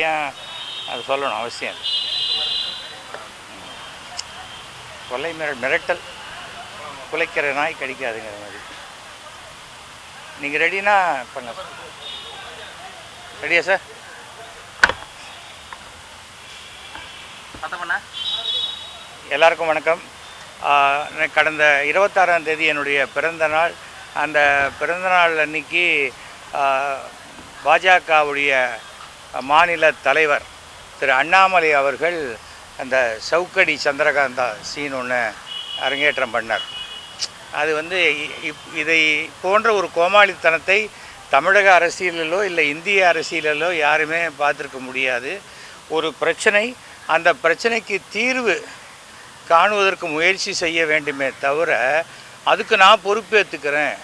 ஏன் அது சொல்லணும் அவசியம் இல்லை. கொலை மிரட்டல், குலைக்கிற நாய் கடிக்காதுங்கிற மாதிரி. நீங்கள் ரெடினா பண்ண ரெடியா சார்? எல்லாருக்கும் வணக்கம். கடந்த 26ஆம் தேதி என்னுடைய பிறந்த நாள். அந்த பிறந்த நாள் அன்னைக்கு பாஜகவுடைய மாநில தலைவர் திரு அண்ணாமலை அவர்கள் அந்த சவுக்கடி சந்திரகாந்தா சீன் ஒன்று அரங்கேற்றம் பண்ணார். அது இதை போன்ற ஒரு கோமாளித்தனத்தை தமிழக அரசியலிலோ இல்லை இந்திய அரசியலிலோ யாருமே பார்த்துருக்க முடியாது. ஒரு பிரச்சனை, அந்த பிரச்சனைக்கு தீர்வு காணுவதற்கு முயற்சி செய்ய வேண்டுமே தவிர அதுக்கு நான் பொறுப்பேற்றுக்கிறேன்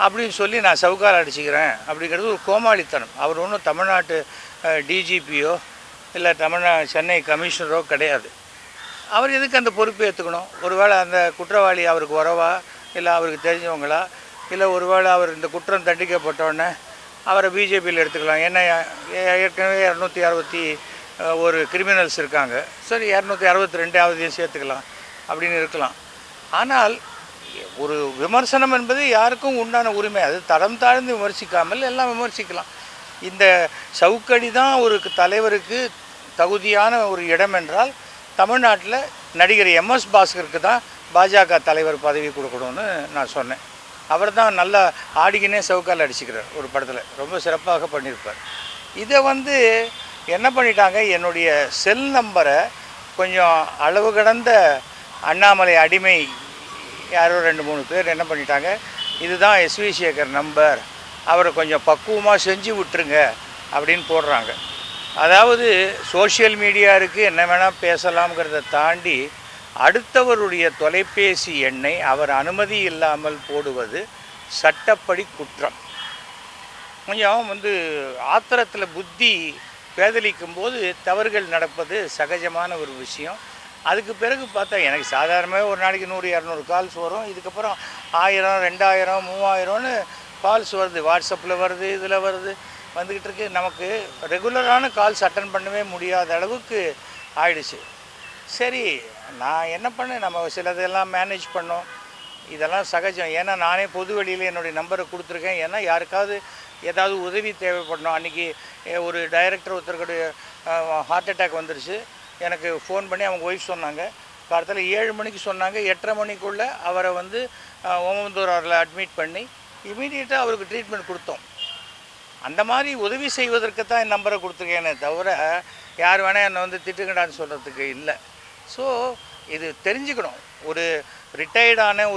அப்படின்னு சொல்லி நான் சவுக்கால் அடிச்சுக்கிறேன் அப்படிங்கிறது ஒரு கோமாளித்தனம். அவர் ஒன்றும் தமிழ்நாட்டு டிஜிபியோ இல்லை சென்னை கமிஷனரோ கிடையாது. அவர் எதுக்கு அந்த பொறுப்பை ஏற்றுக்கணும்? ஒருவேளை அந்த குற்றவாளி அவருக்கு உறவா, இல்லை அவருக்கு தெரிஞ்சவங்களா, இல்லை ஒருவேளை அவர் இந்த குற்றம் தண்டிக்கப்பட்டோடனே அவரை பிஜேபியில் எடுத்துக்கலாம். ஏன்னா ஏற்கனவே 261 கிரிமினல்ஸ் இருக்காங்க. சரி, 262 சேர்த்துக்கலாம் அப்படின்னு இருக்கலாம். ஆனால் ஒரு விமர்சனம் என்பது யாருக்கும் உண்டான உரிமை. அது தரம் தாழ்ந்து விமர்சிக்காமல் எல்லாம் விமர்சிக்கலாம். இந்த சவுக்கடி தான் ஒரு தலைவருக்கு தகுதியான ஒரு இடம் என்றால் தமிழ்நாட்டில் நடிகர் எம்எஸ் பாஸ்கருக்கு தான் பாஜக தலைவர் பதவி கொடுக்கணும்னு நான் சொன்னேன். அவர் தான் நல்லா ஆடிக்கினே சவுக்கால் அடிச்சுக்கிறார் ஒரு படத்தில், ரொம்ப சிறப்பாக பண்ணியிருப்பார். இதை என்ன பண்ணிட்டாங்க, என்னுடைய செல் நம்பரை கொஞ்சம் அளவு கடந்த அண்ணாமலை அடிமை யாரோ 2-3 பேர் என்ன பண்ணிட்டாங்க, இதுதான் எஸ்வி சேகர் நம்பர், அவரை கொஞ்சம் பக்குவமாக செஞ்சு விட்டுருங்க அப்படின்னு போடுறாங்க. அதாவது சோஷியல் மீடியா இருக்குது, என்ன வேணால் பேசலாம்ங்கிறத தாண்டி அடுத்தவருடைய தொலைபேசி எண்ணை அவர் அனுமதி இல்லாமல் போடுவது சட்டப்படி குற்றம். கொஞ்சம் ஆத்திரத்தில் புத்தி பேதலிக்கும் போது தவறுகள் நடப்பது சகஜமான ஒரு விஷயம். அதுக்கு பிறகு பார்த்தா எனக்கு சாதாரணமாகவே ஒரு நாளைக்கு 100-200 கால்ஸ் வரும். இதுக்கப்புறம் 1000, 2000, 3000ன்னு கால்ஸ் வருது. வாட்ஸ்அப்பில் வருது, இதில் வருது, வந்துக்கிட்டு இருக்கு. நமக்கு ரெகுலரான கால்ஸ் அட்டன் பண்ணவே முடியாத அளவுக்கு ஆயிடுச்சு. சரி, நான் என்ன பண்ணேன், நம்ம சிலதெல்லாம் மேனேஜ் பண்ணோம். இதெல்லாம் சகஜம். ஏன்னா நானே பொது வெளியில் என்னுடைய நம்பரை கொடுத்துருக்கேன். ஏன்னா யாருக்காவது ஏதாவது உதவி தேவைப்படணும். அன்றைக்கி ஒரு டைரக்டர் ஒருத்தருக்குடைய ஹார்ட் அட்டாக் வந்துருச்சு. எனக்கு ஃபோன் பண்ணி அவங்க ஒய்ஃப் சொன்னாங்க. காலத்தில் 7 மணிக்கு சொன்னாங்க. 8:30 மணிக்குள்ளே அவரை ஓமந்தூராரில் அட்மிட் பண்ணி இமீடியட்டாக அவருக்கு ட்ரீட்மெண்ட் கொடுத்தோம். அந்த மாதிரி உதவி செய்வதற்கு தான் என் நம்பரை கொடுத்துருக்கேனே தவிர யார் வேணால் என்னை திட்டுங்கடான்னு சொல்கிறதுக்கு இல்லை. ஸோ இது தெரிஞ்சுக்கணும். ஒரு ரிட்டையர்டான